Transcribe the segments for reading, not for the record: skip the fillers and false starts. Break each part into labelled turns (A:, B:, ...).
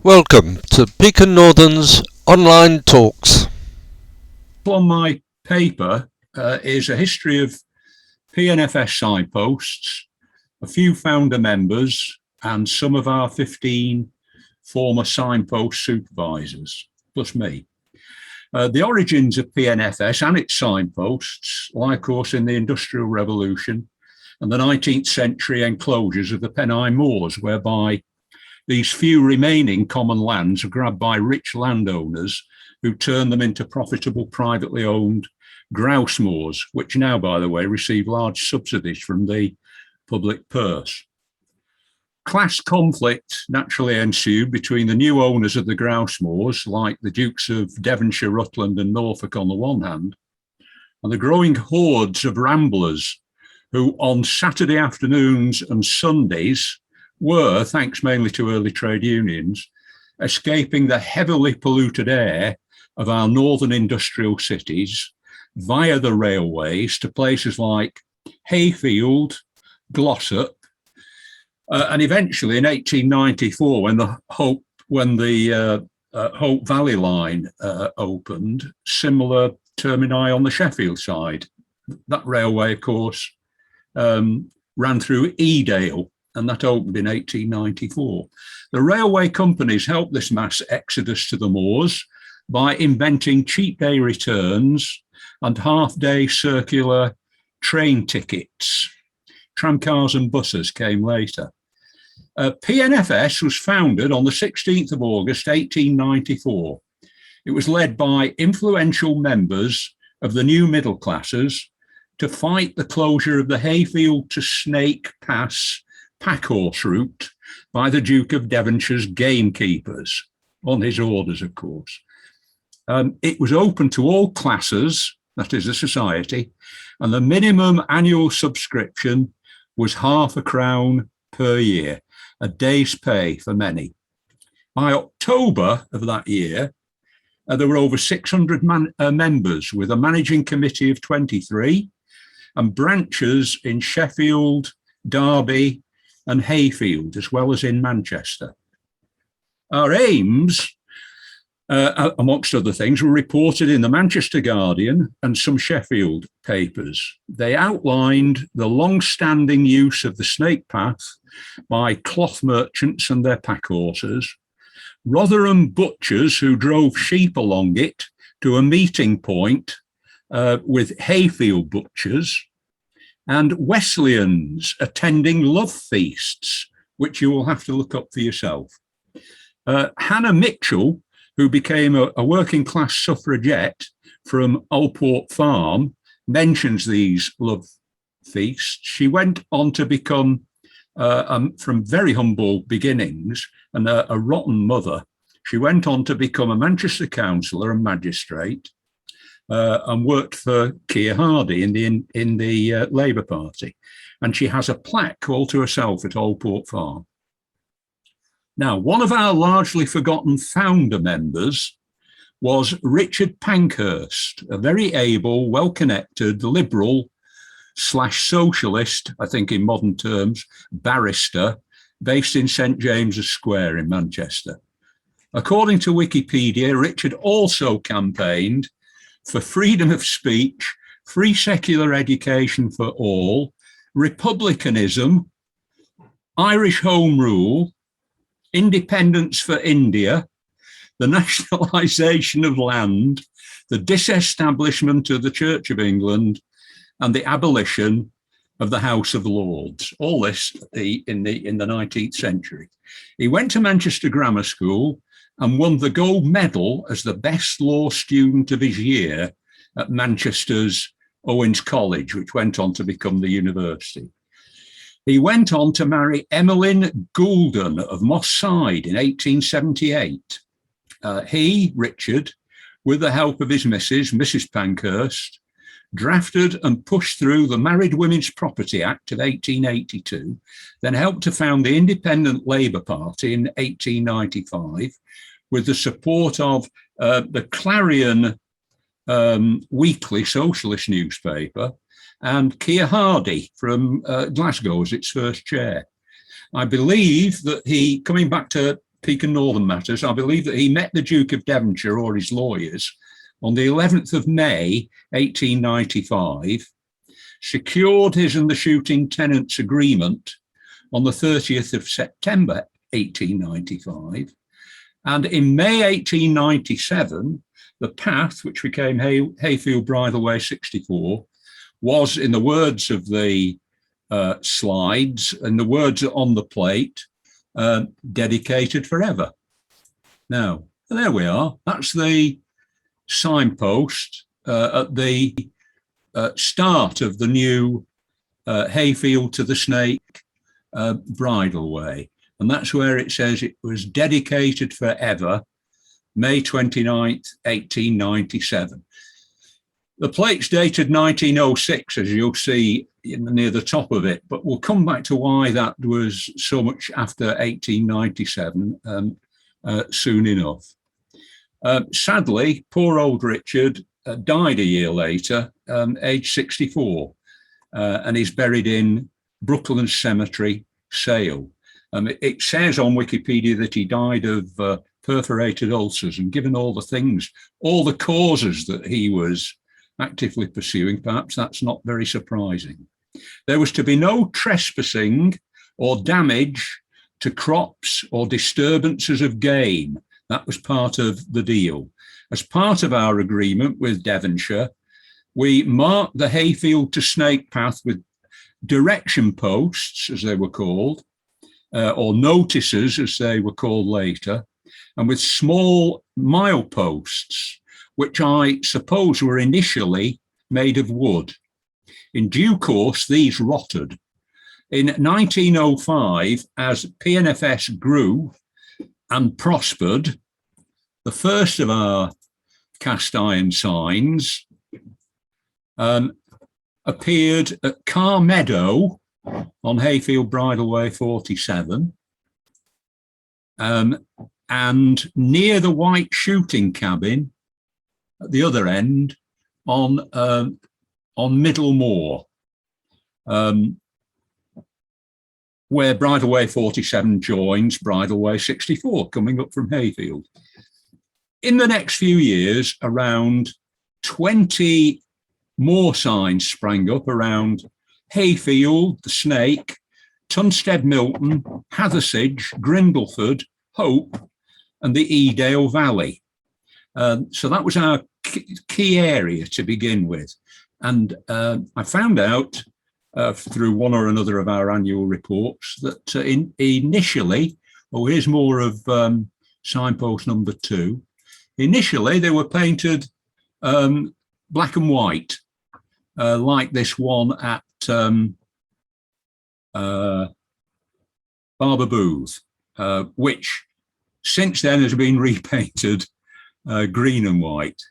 A: Welcome to Beacon Northern's online talks.
B: On my paper is a history of PNFS signposts, a few founder members, and some of our 15 former signpost supervisors, plus me. The origins of PNFS and its signposts lie, of course, in the Industrial Revolution and the 19th century enclosures of the Pennine Moors, whereby these few remaining common lands are grabbed by rich landowners who turn them into profitable privately owned grouse moors, which now, by the way, receive large subsidies from the public purse. Class conflict naturally ensued between the new owners of the grouse moors, like the Dukes of Devonshire, Rutland and Norfolk on the one hand, and the growing hordes of ramblers who on Saturday afternoons and Sundays were, thanks mainly to early trade unions, escaping the heavily polluted air of our northern industrial cities via the railways to places like Hayfield, Glossop, and eventually in 1894, when the Hope Valley line opened, similar termini on the Sheffield side. That railway, of course, ran through Edale, and that opened in 1894. The railway companies helped this mass exodus to the moors by inventing cheap day returns and half-day circular train tickets. Tramcars and buses came later. PNFS was founded on the 16th of August, 1894. It was led by influential members of the new middle classes to fight the closure of the Hayfield to Snake Pass Pankhurst route by the Duke of Devonshire's gamekeepers, on his orders, of course. It was open to all classes, that is the society, and the minimum annual subscription was £0.50 per year, a day's pay for many. By October of that year, there were over 600 members with a managing committee of 23 and branches in Sheffield, Derby, and Hayfield, as well as in Manchester. Our aims, amongst other things, were reported in the Manchester Guardian and some Sheffield papers. They outlined the long-standing use of the Snake Path by cloth merchants and their pack horses, Rotherham butchers who drove sheep along it to a meeting point with Hayfield butchers, and Wesleyans attending love feasts, which you will have to look up for yourself. Hannah Mitchell, who became a working class suffragette from Allport Farm, mentions these love feasts. She went on to become, from very humble beginnings and a rotten mother, she went on to become a Manchester councillor and magistrate, and worked for Keir Hardie in the Labour Party. And she has a plaque all to herself at Allport Farm. Now, one of our largely forgotten founder members was Richard Pankhurst, a very able, well-connected, liberal/socialist, I think in modern terms, barrister, based in St James's Square in Manchester. According to Wikipedia, Richard also campaigned for freedom of speech, free secular education for all, republicanism, Irish Home Rule, independence for India, the nationalisation of land, the disestablishment of the Church of England, and the abolition of the House of Lords. All this in the 19th century. He went to Manchester Grammar School and won the gold medal as the best law student of his year at Manchester's Owens College, which went on to become the university. He went on to marry Emmeline Goulden of Moss Side in 1878. He, Richard, with the help of his Mrs. Pankhurst, drafted and pushed through the Married Women's Property Act of 1882, then helped to found the Independent Labour Party in 1895 with the support of the Clarion weekly socialist newspaper and Keir Hardie from Glasgow as its first chair. I believe that he, coming back to Peak and Northern matters, I believe that he met the Duke of Devonshire or his lawyers on the 11th of May, 1895, secured his and the shooting tenants agreement on the 30th of September, 1895. And in May 1897, the path, which became Hayfield Bridleway 64, was, in the words of the slides and the words on the plate, dedicated forever. Now, there we are. That's the signpost at the start of the new Hayfield to the Snake Bridleway. And that's where it says it was dedicated forever, May 29th, 1897. The plate's dated 1906, as you'll see near the top of it, but we'll come back to why that was so much after 1897 soon enough. Sadly, poor old Richard died a year later, age 64, and he's buried in Brooklands Cemetery, Sale. It says on Wikipedia that he died of perforated ulcers, and given all the things, all the causes that he was actively pursuing, perhaps that's not very surprising. There was to be no trespassing or damage to crops or disturbances of game. That was part of the deal. As part of our agreement with Devonshire, we marked the Hayfield to Snake path with direction posts, as they were called, or notices, as they were called later, and with small mileposts, which I suppose were initially made of wood. In due course, these rotted. In 1905, as PNFS grew and prospered, the first of our cast iron signs appeared at Carr Meadow on Hayfield Bridleway 47, and near the white shooting cabin at the other end on Middlemore, where Bridleway 47 joins Bridleway 64, coming up from Hayfield. In the next few years, around 20 more signs sprang up around Hayfield, the Snake, Tunstead Milton, Hathersage, Grindleford, Hope, and the Edale Valley. So that was our key area to begin with. And I found out through one or another of our annual reports that initially, here's more of signpost number 2. Initially, they were painted black and white, like this one at Barber Booth, which since then has been repainted green and white.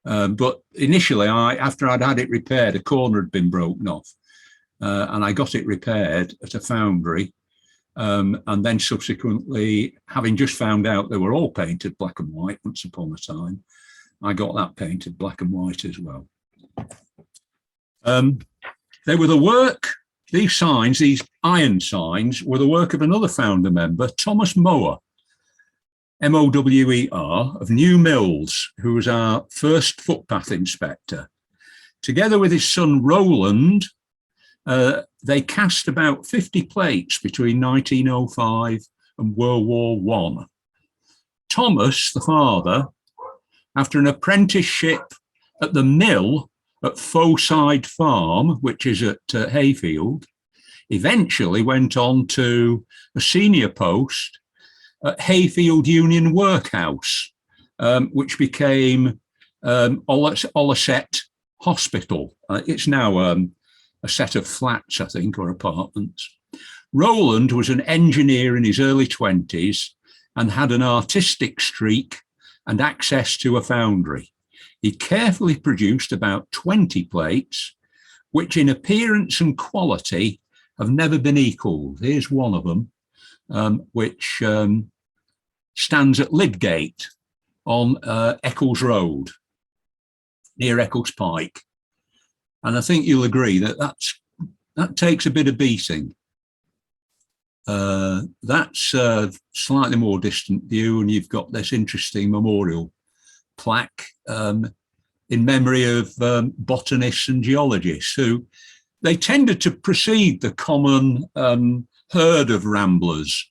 B: But initially, after I'd had it repaired, a corner had been broken off, and I got it repaired at a foundry. And then subsequently, having just found out they were all painted black and white once upon a time, I got that painted black and white as well. They were the work, these signs, these iron signs, were the work of another founder member, Thomas Mower, M-O-W-E-R, of New Mills, who was our first footpath inspector. Together with his son Roland, they cast about 50 plates between 1905 and World War I. Thomas, the father, after an apprenticeship at the mill at Foeside Farm, which is at Hayfield, eventually went on to a senior post at Hayfield Union Workhouse, which became Olasset Hospital. It's now a set of flats, I think, or apartments. Roland was an engineer in his early 20s and had an artistic streak and access to a foundry. He carefully produced about 20 plates, which in appearance and quality have never been equalled. Here's one of them, which stands at Lydgate on Eccles Road, near Eccles Pike. And I think you'll agree that that takes a bit of beating. That's a slightly more distant view, and you've got this interesting memorial plaque in memory of botanists and geologists who they tended to precede the common herd of ramblers.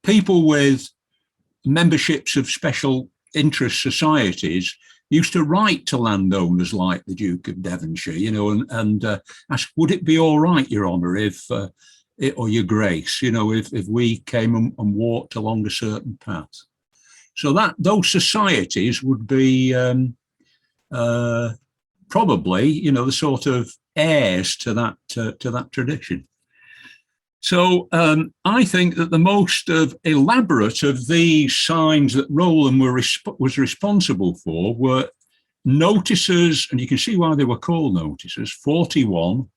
B: People with memberships of special interest societies used to write to landowners like the Duke of Devonshire, you know, and ask, would it be all right, Your Honour, if, or Your Grace, you know, if we came and walked along a certain path. So that those societies would be probably, you know, the sort of heirs to that tradition. So I think that the most elaborate of these signs that Rowland was responsible for were notices, and you can see why they were called notices, 41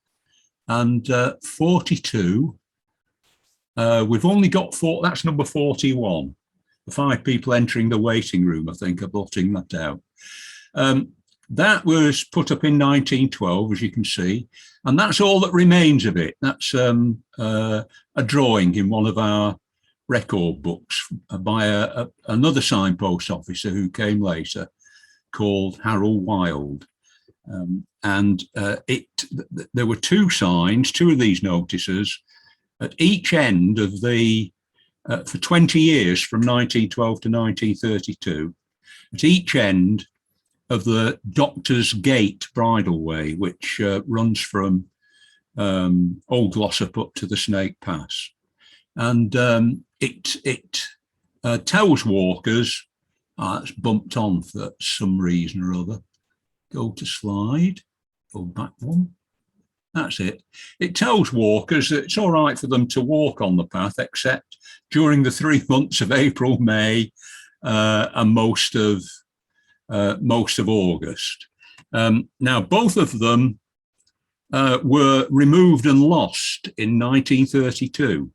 B: and 42. We've only got that's number 41. The 5 people entering the waiting room, I think, are blotting that out. That was put up in 1912, as you can see, and that's all that remains of it. That's a drawing in one of our record books by another signpost officer who came later, called Harold Wild. There were 2 signs, 2 of these notices, at each end of the, for 20 years, from 1912 to 1932, at each end of the Doctor's Gate bridleway, which runs from Old Glossop up to the Snake Pass. And it tells walkers, it's bumped on for some reason or other. Go to slide, go back one. That's it. It tells walkers that it's all right for them to walk on the path, except during the 3 months of April, May, and most of August. Now, both of them were removed and lost in 1932.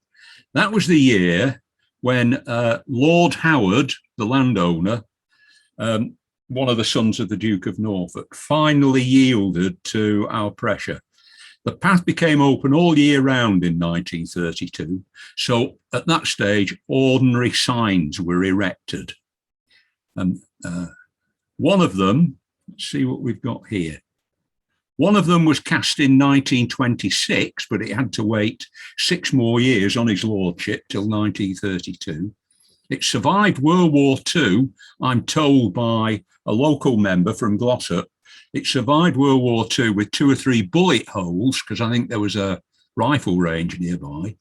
B: That was the year when Lord Howard, the landowner, one of the sons of the Duke of Norfolk, finally yielded to our pressure. The path became open all year round in 1932. So at that stage, ordinary signs were erected. One of them, let's see what we've got here. One of them was cast in 1926, but it had to wait 6 more years on his lordship till 1932. It survived World War II, I'm told by a local member from Glossop. It survived World War II with 2 or 3 bullet holes, because I think there was a rifle range nearby.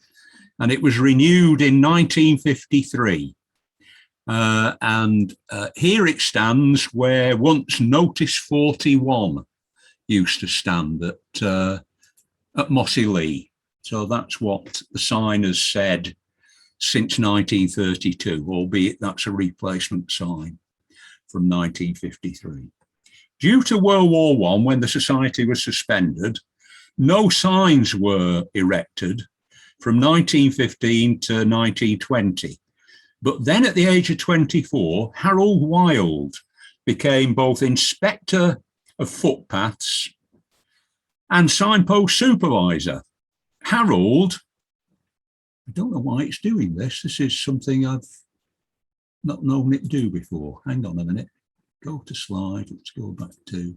B: And it was renewed in 1953. Here it stands where once Notice 41 used to stand at Mossy Lee. So that's what the sign has said since 1932, albeit that's a replacement sign from 1953. Due to World War I, when the society was suspended, no signs were erected from 1915 to 1920. But then at the age of 24, Harold Wild became both inspector of footpaths and signpost supervisor. Harold, I don't know why it's doing this. This is something I've not known it do before. Hang on a minute. Go to slide. Let's go back to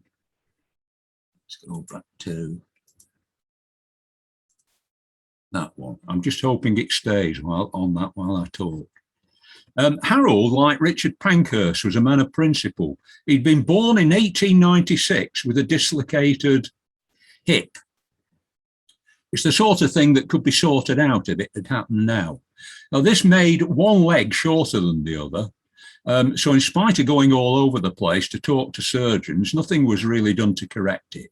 B: that one. I'm just hoping it stays on that while I talk. Harold, like Richard Pankhurst, was a man of principle. He'd been born in 1896 with a dislocated hip. It's the sort of thing that could be sorted out if it had happened now. Now, this made one leg shorter than the other. So in spite of going all over the place to talk to surgeons, nothing was really done to correct it.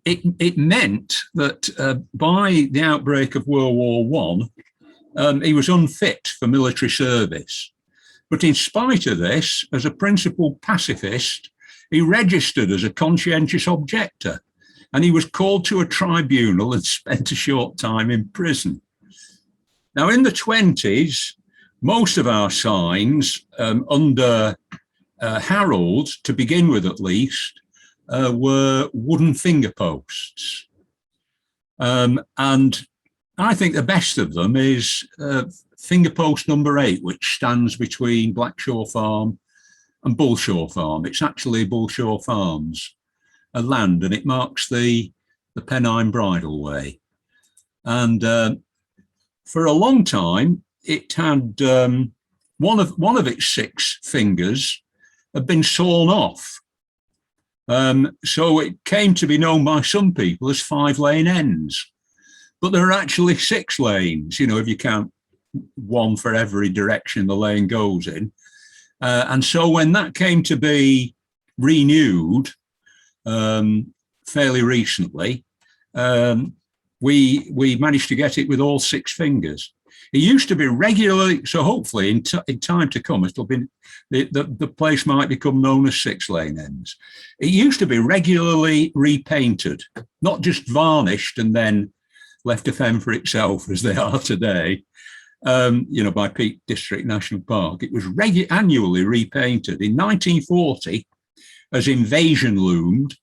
B: It meant that by the outbreak of World War I, he was unfit for military service. But in spite of this, as a principled pacifist, he registered as a conscientious objector, and he was called to a tribunal and spent a short time in prison. Now, in the 20s, most of our signs under Harold, to begin with at least, were wooden finger posts. And I think the best of them is finger post number 8, which stands between Blackshaw Farm and Bullshaw Farm. It's actually Bullshaw Farms, a land, and it marks the Pennine Bridleway. And for a long time, it had one of its 6 fingers had been sawn off. So it came to be known by some people as 5-lane ends. But there are actually 6 lanes, you know, if you count one for every direction the lane goes in. And so when that came to be renewed fairly recently, we managed to get it with all 6 fingers. It used to be regularly, so hopefully in time to come, it'll be the place might become known as 6-lane ends. It used to be regularly repainted, not just varnished and then left to fend for itself as they are today, you know, by Peak District National Park. It was annually repainted. In 1940, as invasion loomed,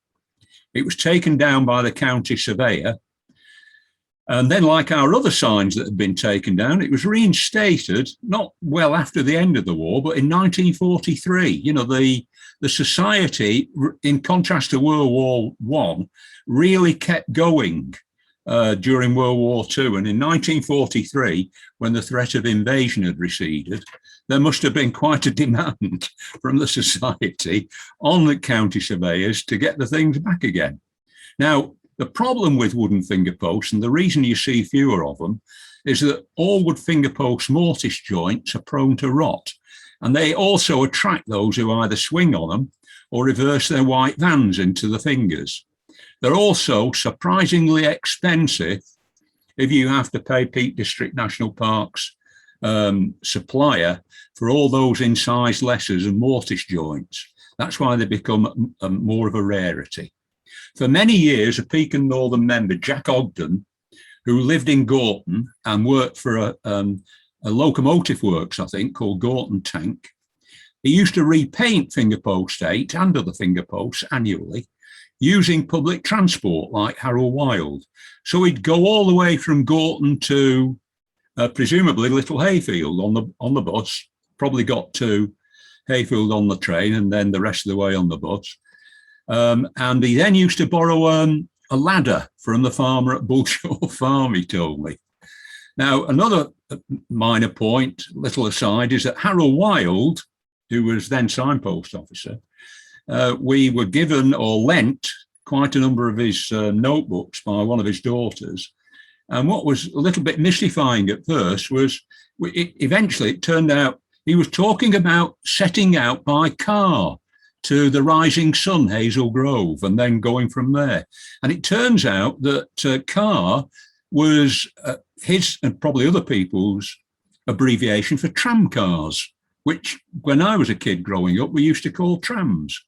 B: it was taken down by the county surveyor. And then, like our other signs that had been taken down, it was reinstated, not well after the end of the war, but in 1943. You know, the society, in contrast to World War I, really kept going during World War II. And in 1943, when the threat of invasion had receded, there must have been quite a demand from the society on the county surveyors to get the things back again. Now, the problem with wooden finger posts, and the reason you see fewer of them, is that all wood finger post mortise joints are prone to rot. And they also attract those who either swing on them or reverse their white vans into the fingers. They're also surprisingly expensive if you have to pay Peak District National Park's supplier for all those incised lessers and mortise joints. That's why they become more of a rarity. For many years, a Peak and Northern member, Jack Ogden, who lived in Gorton and worked for a locomotive works, I think, called Gorton Tank, he used to repaint finger post 8 and other finger posts annually using public transport like Harrow Wild. So he'd go all the way from Gorton to presumably Little Hayfield on the bus, probably got to Hayfield on the train and then the rest of the way on the bus. And he then used to borrow a ladder from the farmer at Bullshaw Farm, he told me. Now, another minor point, little aside, is that Harrow Wild, who was then Signpost Officer, we were given or lent quite a number of his notebooks by one of his daughters. And what was a little bit mystifying at first was eventually it turned out he was talking about setting out by car to the Rising Sun, Hazel Grove, and then going from there. And it turns out that Carr was his and probably other people's abbreviation for tram cars, which when I was a kid growing up, we used to call trams.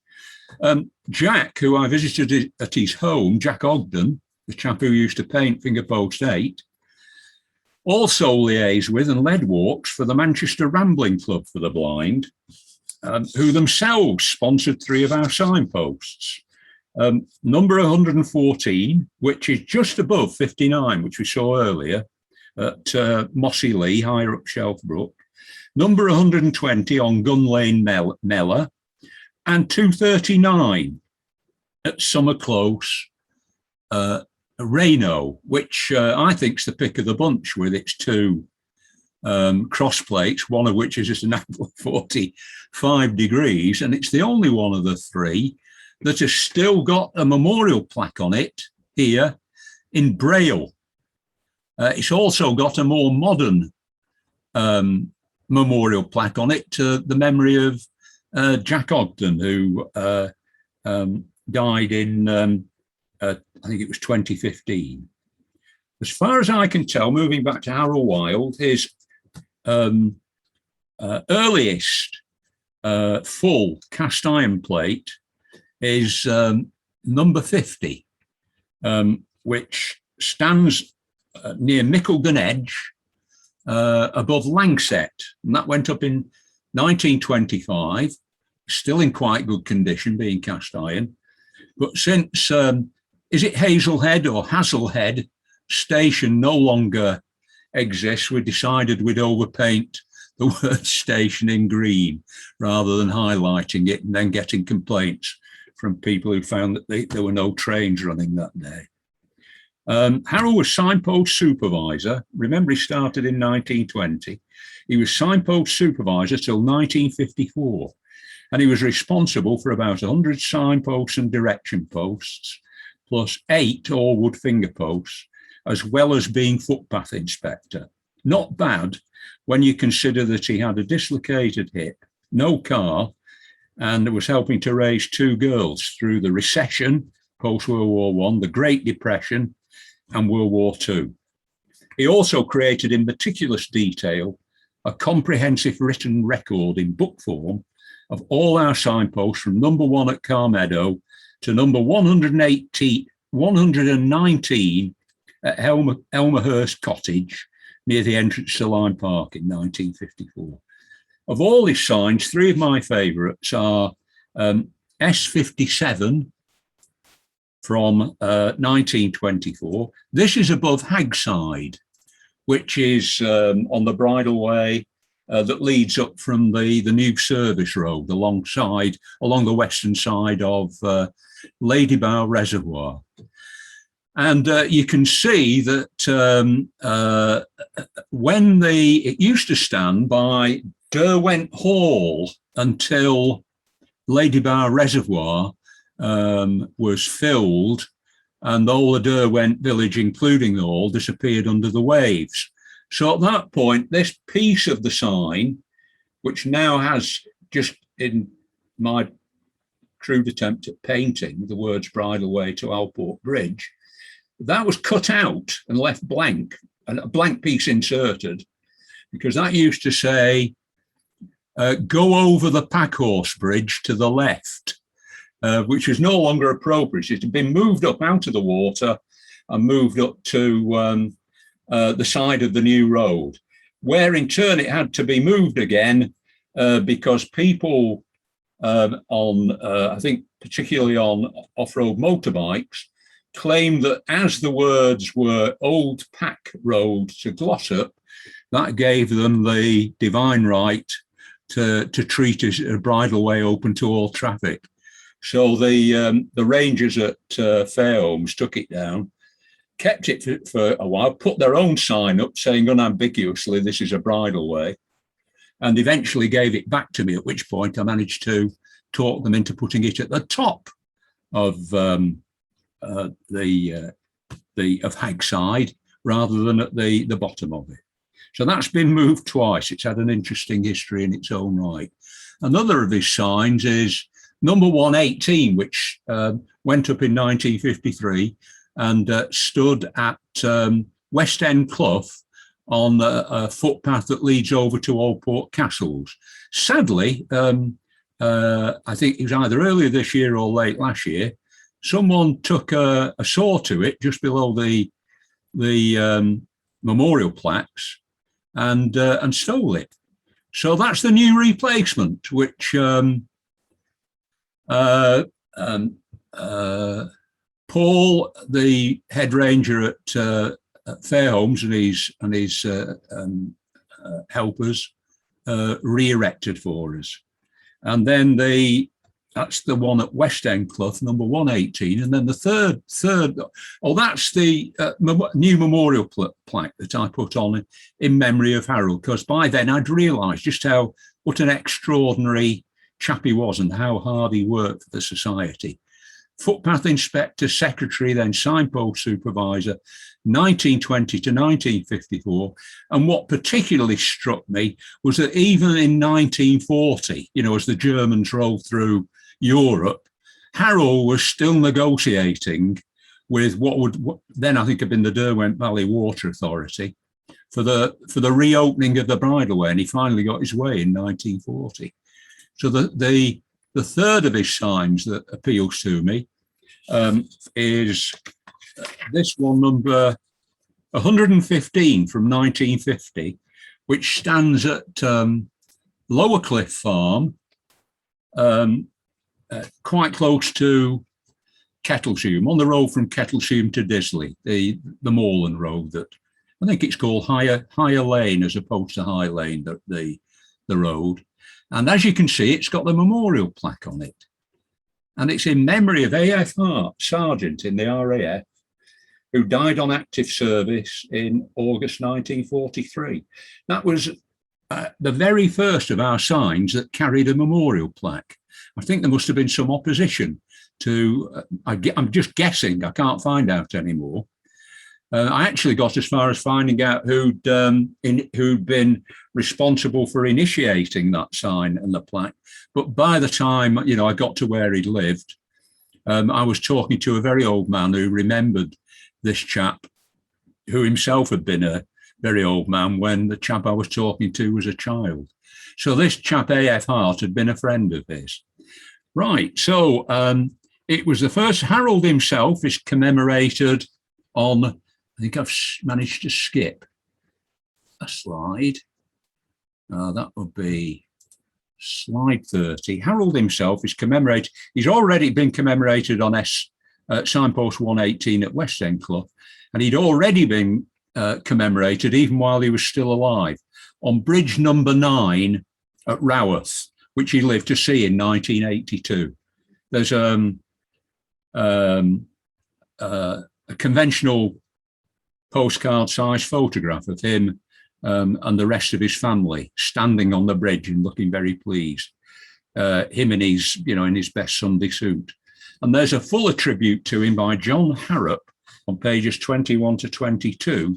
B: Jack, who I visited at his home, Jack Ogden, the chap who used to paint finger post 8, also liaised with and led walks for the Manchester Rambling Club for the Blind, who themselves sponsored 3 of our signposts. Number 114, which is just above 59, which we saw earlier at Mossy Lee, higher up Shelf Brook. Number 120 on Gun Lane Mellor, and 239 at Summer Close, Reno, which I think is the pick of the bunch with its 2 cross plates, one of which is just an angle of 45 degrees, and it's the only one of the 3 that has still got a memorial plaque on it here in Braille. It's also got a more modern memorial plaque on it to the memory of Jack Ogden, who died in, I think it was 2015. As far as I can tell, moving back to Harrow Wild, his earliest full cast iron plate is number 50, which stands near Mickledon Edge above Langset, and that went up in 1925, still in quite good condition, being cast iron. But since, is it Hazelhead or Hazelhead station no longer exists, we decided we'd overpaint the word station in green rather than highlighting it and then getting complaints from people who found that there were no trains running that day. Harold was signpost supervisor. Remember, he started in 1920. He was signpost supervisor till 1954, and he was responsible for about 100 signposts and direction posts, plus 8 all-wood finger posts, as well as being footpath inspector. Not bad when you consider that he had a dislocated hip, no car, and was helping to raise 2 girls through the recession, post-World War I, the Great Depression, and World War II. He also created in meticulous detail a comprehensive written record in book form of all our signposts from number 1 at Carmeadow to number 119 at Elmerhurst Cottage near the entrance to Lyme Park in 1954. Of all his signs, 3 of my favourites are S57 from 1924. This is above Hagside, which is on the bridleway that leads up from the new service road along the western side of Ladybow Reservoir. And you can see that it used to stand by Derwent Hall until Ladybow Reservoir was filled, and all the Derwent village, including the hall, disappeared under the waves. So at that point, this piece of the sign, which now has, just in my crude attempt at painting, the words Bridleway to Alport Bridge, that was cut out and left blank, and a blank piece inserted, because that used to say, go over the Pankhurst Bridge to the left, which is no longer appropriate. It had been moved up out of the water and moved up to the side of the new road, where in turn it had to be moved again because people I think particularly on off-road motorbikes, claimed that as the words were Old Pack Road to Glossop, that gave them the divine right to treat it a bridleway open to all traffic. So the rangers at Fairholmes took it down, kept it for a while, put their own sign up saying unambiguously, this is a bridleway, and eventually gave it back to me, at which point I managed to talk them into putting it at the top of Hagside rather than at the bottom of it. So that's been moved twice. It's had an interesting history in its own right. Another of his signs is number 118, which went up in 1953 and stood at West End Clough on a footpath that leads over to Allport Castles. Sadly, I think it was either earlier this year or late last year, someone took a saw to it just below the memorial plaques and stole it. So that's the new replacement, which Paul, the head ranger at Fairholmes, and his helpers re-erected for us. And then that's the one at West End Clough, number 118. And then the third, that's the new memorial plaque that I put on in memory of Harold, because by then I'd realised just what an extraordinary chap he was and how hard he worked for the society. Footpath inspector, secretary, then signpost supervisor, 1920 to 1954. And what particularly struck me was that even in 1940, as the Germans rolled through Europe, Harold was still negotiating with what would then I think have been the Derwent Valley Water Authority for the reopening of the bridleway, and he finally got his way in 1940. So the third of his signs that appeals to me is this one, number 115 from 1950, which stands at Lower Cliff Farm, quite close to Kettlesham, on the road from Kettlesham to Disley, the Morton road that I think it's called Higher Lane as opposed to High Lane, the road. And as you can see, it's got the memorial plaque on it. And it's in memory of A.F. Hart, Sergeant in the RAF, who died on active service in August 1943. That was the very first of our signs that carried a memorial plaque. I think there must have been some opposition to, I'm just guessing, I can't find out anymore. I actually got as far as finding out who'd been responsible for initiating that sign and the plaque. But by the time, you know, I got to where he lived, I was talking to a very old man who remembered this chap, who himself had been a very old man when the chap I was talking to was a child. So this chap, A.F. Hart, had been a friend of his. Right, so it was the first. Harold himself is commemorated on, I think I've managed to skip a slide. That would be slide 30. Harold himself is commemorated. He's already been commemorated on Signpost 118 at West End Clough, and he'd already been commemorated even while he was still alive on bridge number 9 at Raworth, which he lived to see in 1982. There's a conventional postcard-sized photograph of him and the rest of his family standing on the bridge and looking very pleased. Him in his, you know, in his best Sunday suit. And there's a fuller tribute to him by John Harrop on pages 21 to 22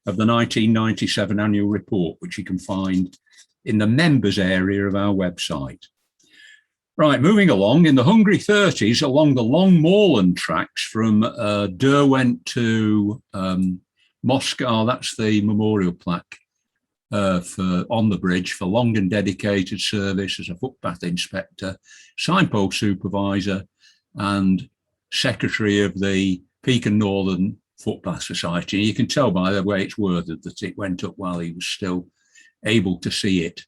B: of the 1997 annual report, which you can find in the members area of our website. Right, moving along, in the hungry 30s, along the long moorland tracks from Derwent to Moscow, that's the memorial plaque on the bridge for long and dedicated service as a footpath inspector, signpost supervisor, and secretary of the Peak Northern Footpath Society. You can tell by the way it's worded that it went up while he was still able to see it.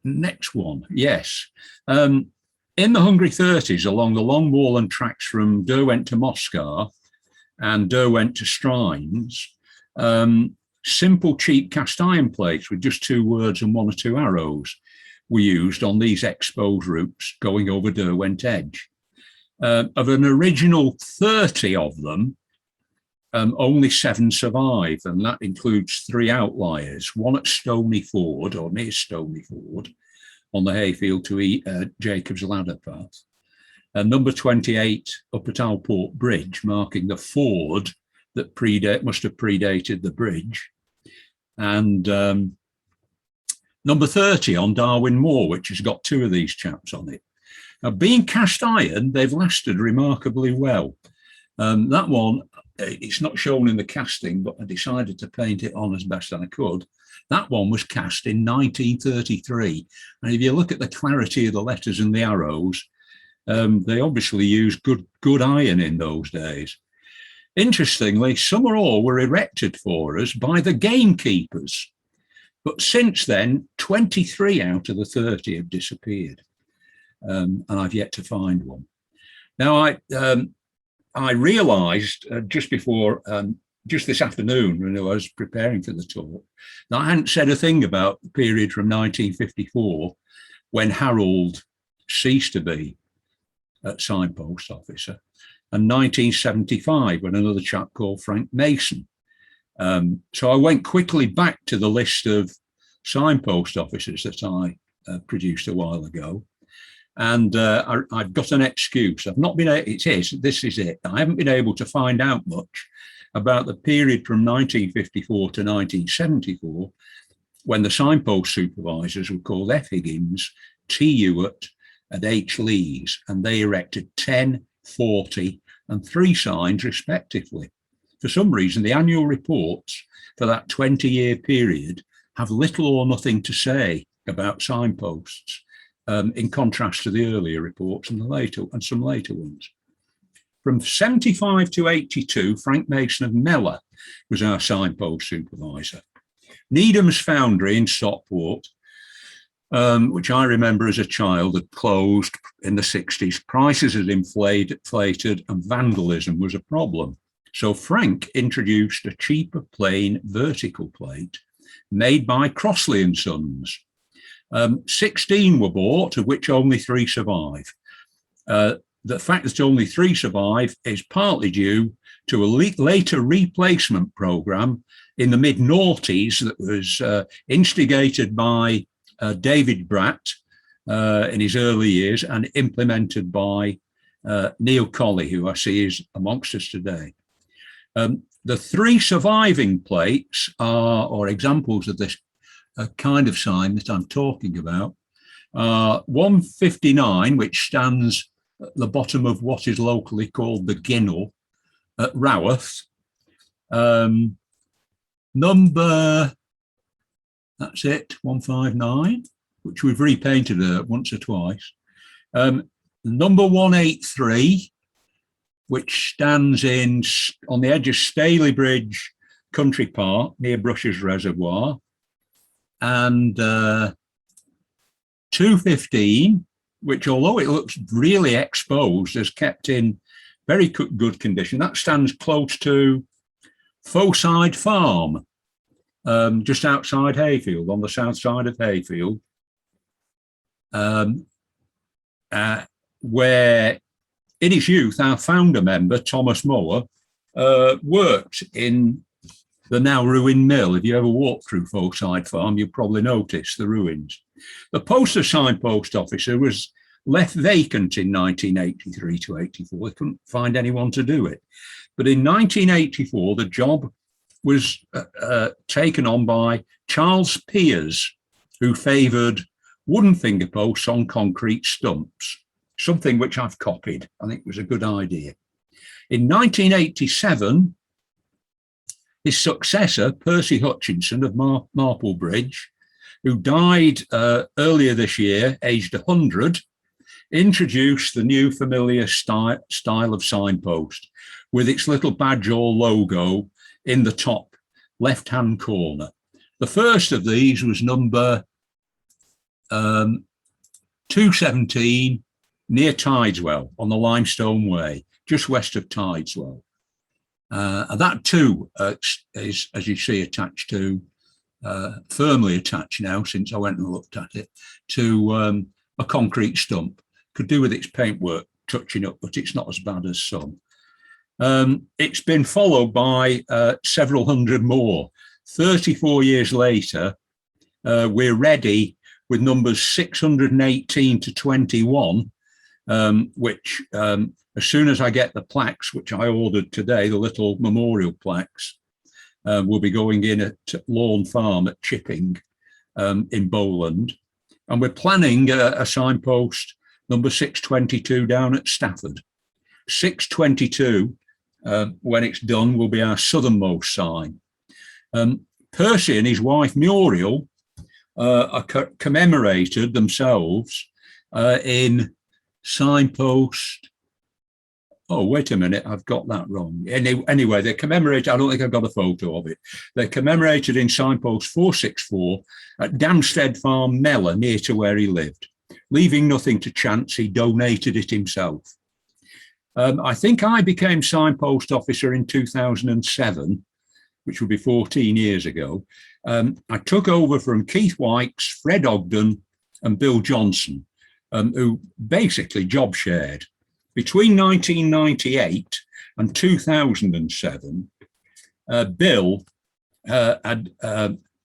B: Next one, yes. In the hungry 30s, along the long moorland tracks from Derwent to Moscow and Derwent to Strines, simple cheap cast iron plates with just 2 words and 1 or 2 arrows were used on these exposed routes going over Derwent Edge. Of an original 30 of them, only 7 survive, and that includes 3 outliers, one at Stony Ford, or near Stony Ford, on the Hayfield to Jacob's Ladder path, and number 28 up at Alport Bridge, marking the ford that must have predated the bridge, and number 30 on Darwin Moor, which has got 2 of these chaps on it. Now, being cast iron, they've lasted remarkably well. That one, it's not shown in the casting, but I decided to paint it on as best I could. That one was cast in 1933. And if you look at the clarity of the letters and the arrows, they obviously used good iron in those days. Interestingly, some or all were erected for us by the gamekeepers. But since then, 23 out of the 30 have disappeared. And I've yet to find one. Now, I realised just this afternoon when I was preparing for the talk, that I hadn't said a thing about the period from 1954 when Harold ceased to be at Signpost Officer, and 1975 when another chap called Frank Mason. So I went quickly back to the list of signpost officers that I produced a while ago. And I've got an excuse. I've not been, this is it. I haven't been able to find out much about the period from 1954 to 1974, when the signpost supervisors were called F. Higgins, T. Ewart, and H. Lees, and they erected 10, 40, and 3 signs respectively. For some reason, the annual reports for that 20-year period have little or nothing to say about signposts. In contrast to the earlier reports and some later ones. From 75 to 82, Frank Mason of Mellor was our signpost supervisor. Needham's Foundry in Stockport which I remember as a child had closed in the 60s. Prices had inflated and vandalism was a problem. So Frank introduced a cheaper plain vertical plate made by Crossley and Sons. 16 were bought, of which only 3 survive. The fact that only 3 survive is partly due to a later replacement programme in the mid-noughties that was instigated by David Bratt in his early years and implemented by Neil Colley, who I see is amongst us today. The 3 surviving plates are, or examples of this kind of sign that I'm talking about, 159, which stands at the bottom of what is locally called the Ginnel at Raworth. Number, that's it, 159, which we've repainted once or twice. Number 183, which stands on the edge of Staley Bridge Country Park near Brushes Reservoir. And 215, which although it looks really exposed, is kept in very good condition. That stands close to Foeside Farm, just outside Hayfield, on the south side of Hayfield, where in his youth, our founder member, Thomas Moore, worked in the now ruined mill. If you ever walk through Foeside Farm, you'll probably notice the ruins. The post of signpost officer was left vacant in 1983 to 84. They couldn't find anyone to do it. But in 1984, the job was taken on by Charles Piers, who favoured wooden finger posts on concrete stumps, something which I've copied. I think was a good idea. In 1987, his successor, Percy Hutchinson of Marplebridge, who died earlier this year, aged 100, introduced the new familiar style of signpost with its little badge or logo in the top left-hand corner. The first of these was number 217 near Tideswell on the Limestone Way, just west of Tideswell. And that too is, as you see, attached to, firmly attached now since I went and looked at it, to a concrete stump. Could do with its paintwork touching up, but it's not as bad as some. It's been followed by several hundred more. 34 years later, we're ready with numbers 618 to 21, which as soon as I get the plaques, which I ordered today, the little memorial plaques, will be going in at Lawn Farm at Chipping in Bowland. And we're planning a signpost number 622 down at Stafford. 622, when it's done, will be our southernmost sign. Percy and his wife Muriel are commemorated themselves in signpost. Oh, wait a minute, I've got that wrong. Anyway, they're commemorated, I don't think I've got a photo of it. They're commemorated in signpost 464 at Damstead Farm, Mellor, near to where he lived. Leaving nothing to chance, he donated it himself. I think I became signpost officer in 2007, which would be 14 years ago. I took over from Keith Wykes, Fred Ogden and Bill Johnson, who basically job shared. Between 1998 and 2007, Bill had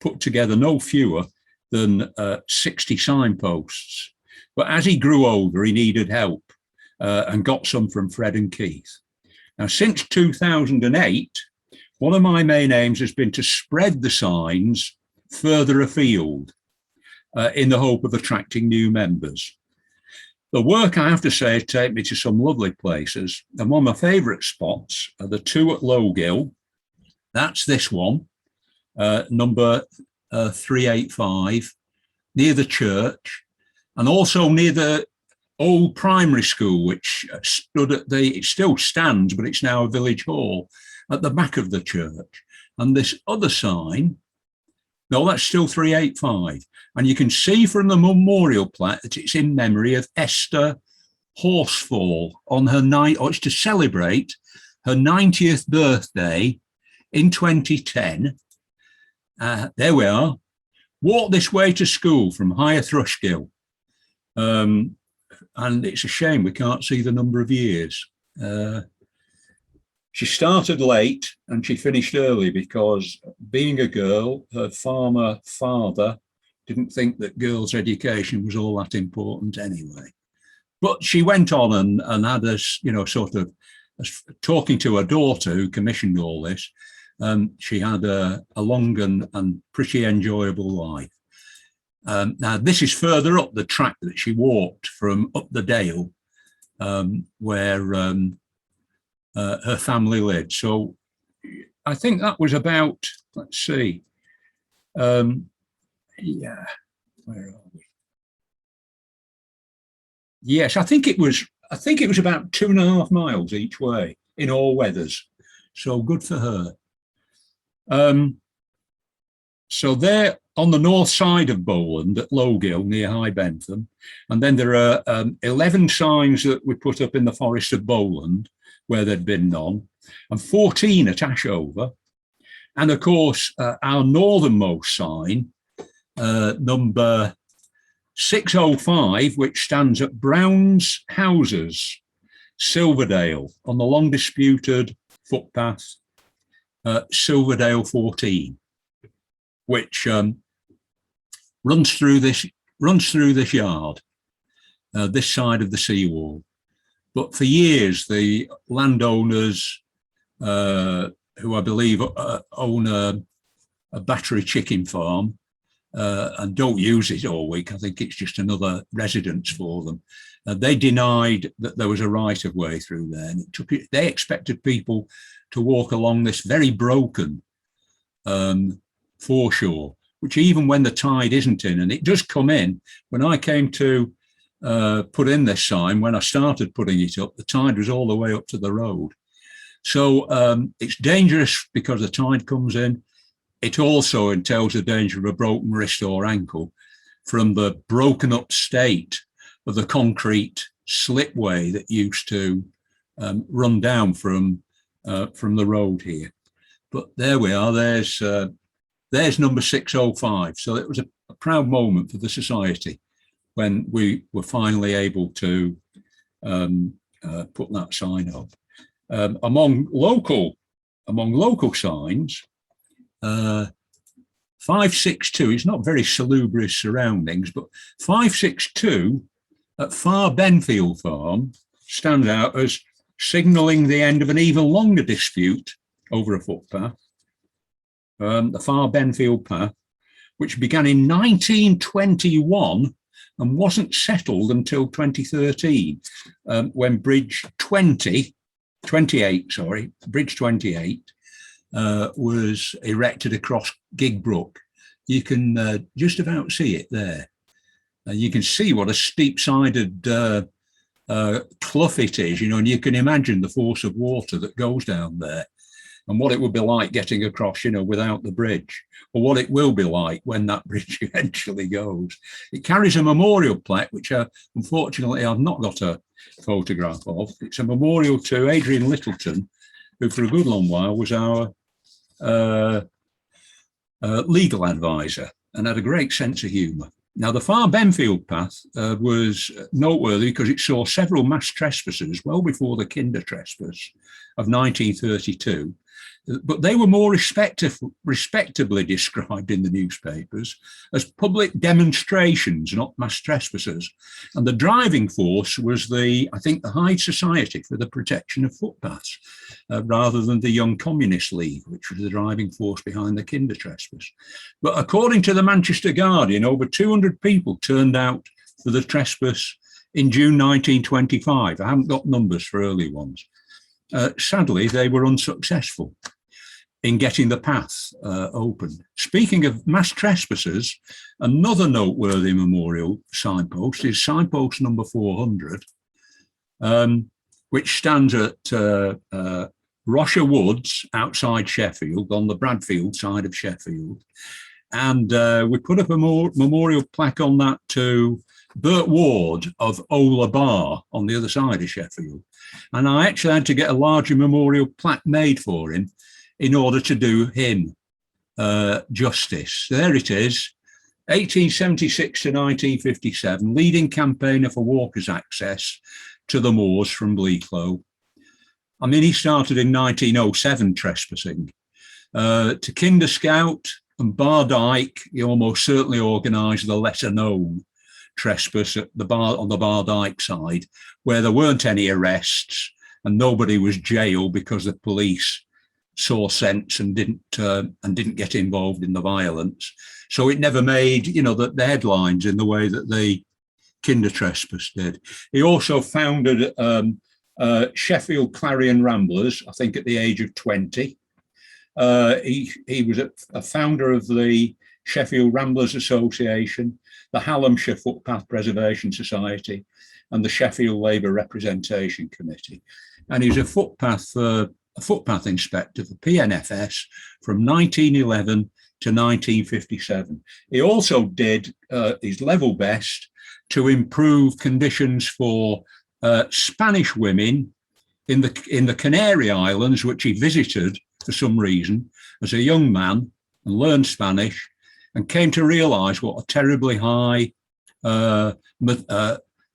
B: put together no fewer than 60 signposts. But as he grew older, he needed help and got some from Fred and Keith. Now, since 2008, one of my main aims has been to spread the signs further afield in the hope of attracting new members. The work, I have to say, has taken me to some lovely places. And one of my favourite spots are the 2 at Lowgill. That's this one, number 385, near the church, and also near the old primary school, which stood at it still stands, but it's now a village hall at the back of the church. And this other sign No, that's still 385. And you can see from the memorial plaque that it's in memory of Esther Horsfall on her night, or it's to celebrate her 90th birthday in 2010. There we are. Walk this way to school from Higher Thrushgill. And it's a shame we can't see the number of years. She started late and she finished early because, being a girl, her farmer father didn't think that girls' education was all that important anyway. But she went on and had us, sort of talking to her daughter who commissioned all this. She had a long and pretty enjoyable life. Now, this is further up the track that she walked from up the dale where her family lived. So I think that was about, let's see, yeah, where are we? Yes, I think it was about 2.5 miles each way in all weathers. So good for her. So they're on the north side of Bowland at Lowgill near High Bentham. And then there are 11 signs that we put up in the Forest of Bowland where there'd been none, and 14 at Ashover. And of course, our northernmost sign, number 605, which stands at Brown's Houses, Silverdale, on the long disputed footpath, Silverdale 14, which runs through this yard, this side of the seawall. But for years, the landowners, who I believe own a battery chicken farm, and don't use it all week, I think it's just another residence for them. They denied that there was a right of way through there, and they expected people to walk along this very broken foreshore, which even when the tide isn't in, and it does come in, when I came to put in this sign, when I started putting it up, the tide was all the way up to the road. So it's dangerous because the tide comes in. It also entails the danger of a broken wrist or ankle from the broken up state of the concrete slipway that used to run down from the road here. But there we are, there's number 605. So it was a proud moment for the society when we were finally able to put that sign up. Among local signs, 562, it's not very salubrious surroundings, but 562 at Far Benfield Farm stands out as signalling the end of an even longer dispute over a footpath, the Far Benfield Path, which began in 1921 and wasn't settled until 2013, when Bridge 28 was erected across Gigbrook. You can just about see it there. You can see what a steep-sided clough it is, and you can imagine the force of water that goes down there and what it would be like getting across, without the bridge, or what it will be like when that bridge eventually goes. It carries a memorial plaque, which unfortunately I've not got a photograph of. It's a memorial to Adrian Littleton, who for a good long while was our legal advisor and had a great sense of humour. Now, the Far Benfield Path was noteworthy because it saw several mass trespassers well before the Kinder trespass of 1932, but they were more respectably described in the newspapers as public demonstrations, not mass trespassers. And the driving force was I think the Hyde Society for the Protection of Footpaths, rather than the Young Communist League, which was the driving force behind the Kinder trespass. But according to the Manchester Guardian, over 200 people turned out for the trespass in June 1925. I haven't got numbers for early ones. Sadly, they were unsuccessful in getting the path open. Speaking of mass trespassers, another noteworthy memorial signpost is signpost number 400, which stands at Rocher Woods outside Sheffield, on the Bradfield side of Sheffield. And we put up a memorial plaque on that to Bert Ward of Ola Bar on the other side of Sheffield. And I actually had to get a larger memorial plaque made for him in order to do him justice. There it is, 1876 to 1957, leading campaigner for walkers' access to the moors from Bleaklow. I mean, he started in 1907 trespassing. To Kinder Scout and Bardyke, he almost certainly organised the lesser known trespass at on the Bardyke side, where there weren't any arrests and nobody was jailed because the police saw sense and didn't get involved in the violence. So it never made, you know, the headlines in the way that the Kinder trespass did. He also founded Sheffield Clarion Ramblers, I think at the age of 20. He was a founder of the Sheffield Ramblers Association, the Hallamshire Footpath Preservation Society, and the Sheffield Labour Representation Committee. And he's a footpath inspector for PNFS from 1911 to 1957. He also did his level best to improve conditions for Spanish women in the Canary Islands, which he visited for some reason as a young man and learned Spanish and came to realise what a terribly high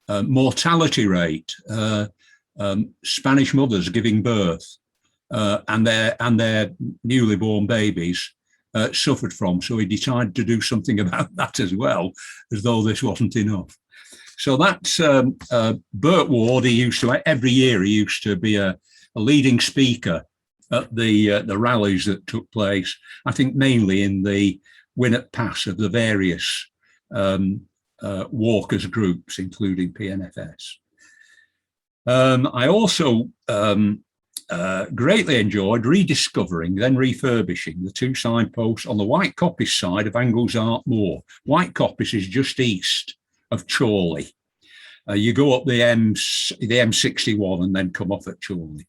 B: mortality rate Spanish mothers giving birth and their newly born babies suffered from. So he decided to do something about that as well, as though this wasn't enough. So that's Bert Ward. He used to, every year he used to be a leading speaker at the rallies that took place, I think mainly in the Winnet Pass of the various walkers groups, including PNFS. I also greatly enjoyed rediscovering, then refurbishing the two signposts on the White Coppice side of Anglesart Moor. White Coppice is just east of Chorley. You go up the M61 and then come off at Chorley.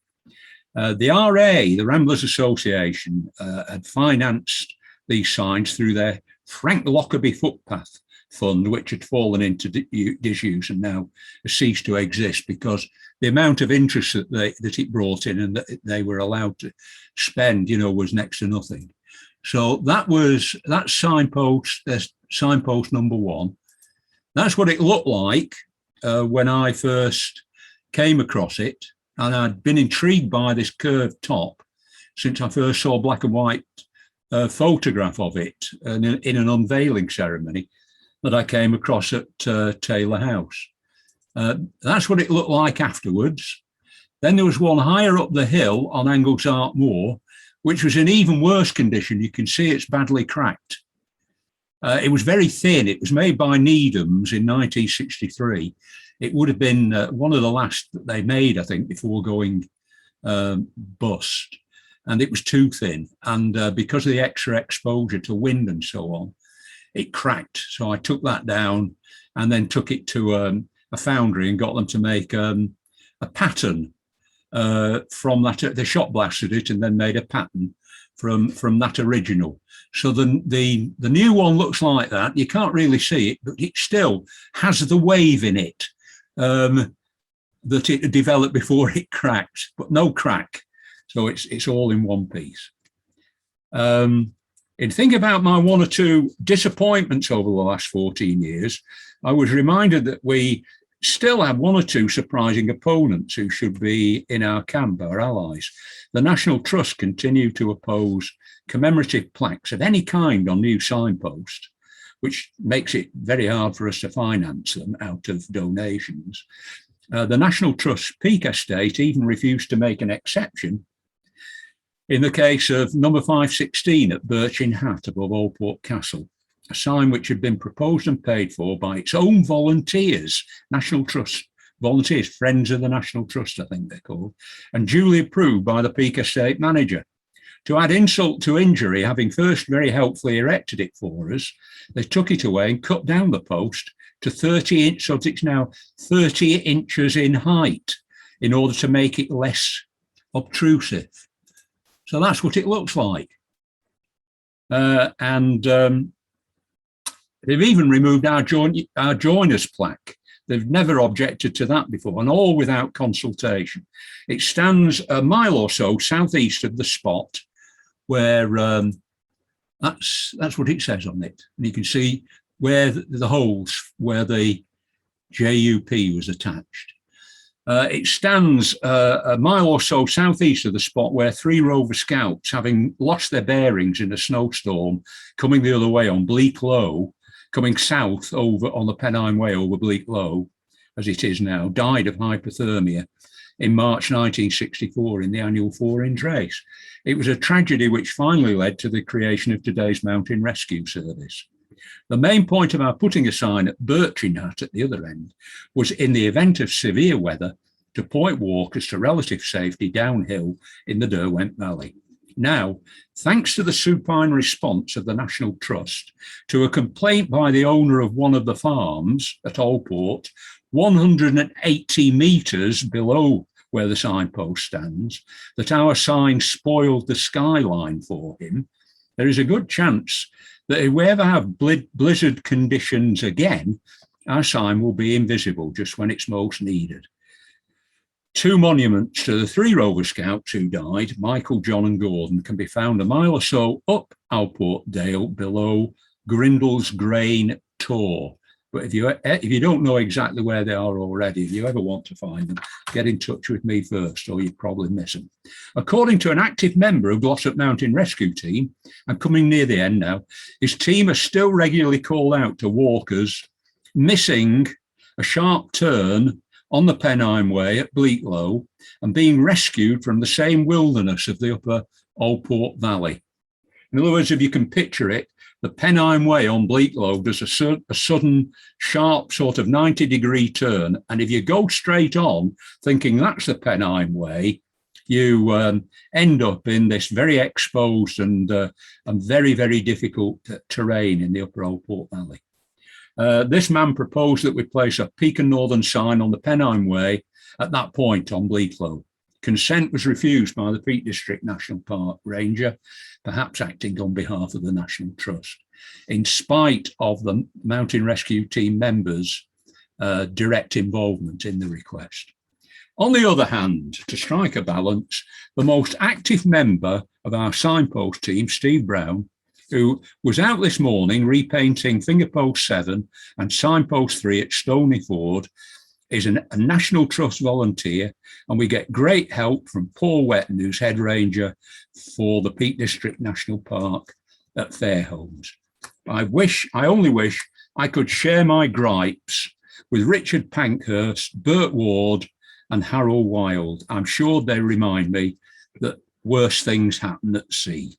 B: The RA, the Ramblers Association, had financed these signs through their Frank Lockerbie Footpath Fund, which had fallen into disuse and now has ceased to exist because the amount of interest that it brought in and that they were allowed to spend, you know, was next to nothing. So that's signpost number one. That's what it looked like when I first came across it. And I'd been intrigued by this curved top since I first saw a black and white photograph of it in an unveiling ceremony that I came across at Taylor House. That's what it looked like afterwards. Then there was one higher up the hill on Anglesart Moor, which was in even worse condition. You can see it's badly cracked. It was very thin. It was made by Needham's in 1963. It would have been one of the last that they made, I think, before going bust. And it was too thin. And because of the extra exposure to wind and so on, it cracked. So I took that down and then took it to a foundry and got them to make a pattern from that. They shot blasted it and then made a pattern from that original. So the new one looks like that. You can't really see it, but it still has the wave in it that it developed before it cracked, but no crack. So it's all in one piece. In thinking about my one or two disappointments over the last 14 years, I was reminded that we still have one or two surprising opponents who should be in our camp, our allies. The National Trust continue to oppose commemorative plaques of any kind on new signposts, which makes it very hard for us to finance them out of donations. The National Trust Peak Estate even refused to make an exception in the case of number 516 at Birchin Hat above Allport Castle, a sign which had been proposed and paid for by its own volunteers, National Trust volunteers, Friends of the National Trust, I think they're called, and duly approved by the Peak Estate manager. To add insult to injury, having first very helpfully erected it for us, they took it away and cut down the post to 30 inches, so it's now 30 inches in height in order to make it less obtrusive. So that's what it looks like. and they've even removed our joiners plaque. They've never objected to that before, and all without consultation. It stands a mile or so southeast of the spot where that's what it says on it. And you can see where the holes where the JUP was attached. It stands a mile or so southeast of the spot where 3 Rover Scouts, having lost their bearings in a snowstorm, coming the other way on Bleak Low, coming south over on the Pennine Way over Bleak Low, as it is now, died of hypothermia in March 1964 in the annual 4-inch race. It was a tragedy which finally led to the creation of today's Mountain Rescue Service. The main point of our putting a sign at Birching Hat at the other end was, in the event of severe weather, to point walkers to relative safety downhill in the Derwent Valley. Now, thanks to the supine response of the National Trust to a complaint by the owner of one of the farms at Allport, 180 metres below where the signpost stands, that our sign spoiled the skyline for him, there is a good chance that if we ever have blizzard conditions again, our sign will be invisible just when it's most needed. 2 monuments to the 3 Rover Scouts who died, Michael, John and Gordon, can be found a mile or so up Alport Dale below Grindle's Grain Tor. But if you don't know exactly where they are already, if you ever want to find them, get in touch with me first, or you'd probably miss them. According to an active member of Glossop Mountain Rescue Team, I'm coming near the end now, his team are still regularly called out to walkers missing a sharp turn on the Pennine Way at Bleak Low and being rescued from the same wilderness of the upper Allport Valley. In other words, if you can picture it, the Pennine Way on Bleak Low does a sudden, sharp sort of 90-degree turn. And if you go straight on, thinking that's the Pennine Way, you end up in this very exposed and very, very difficult terrain in the upper Allport Valley. This man proposed that we place a Peak Northern sign on the Pennine Way at that point on Bleak Low. Consent was refused by the Peak District National Park Ranger, perhaps acting on behalf of the National Trust, in spite of the Mountain Rescue Team members' direct involvement in the request. On the other hand, to strike a balance, the most active member of our signpost team, Steve Brown, who was out this morning repainting Fingerpost 7 and Signpost 3 at Stony Ford, is a National Trust volunteer, and we get great help from Paul Wetton, who's head ranger for the Peak District National Park at Fairholmes. I only wish I could share my gripes with Richard Pankhurst, Bert Ward and Harold Wild. I'm sure they remind me that worse things happen at sea.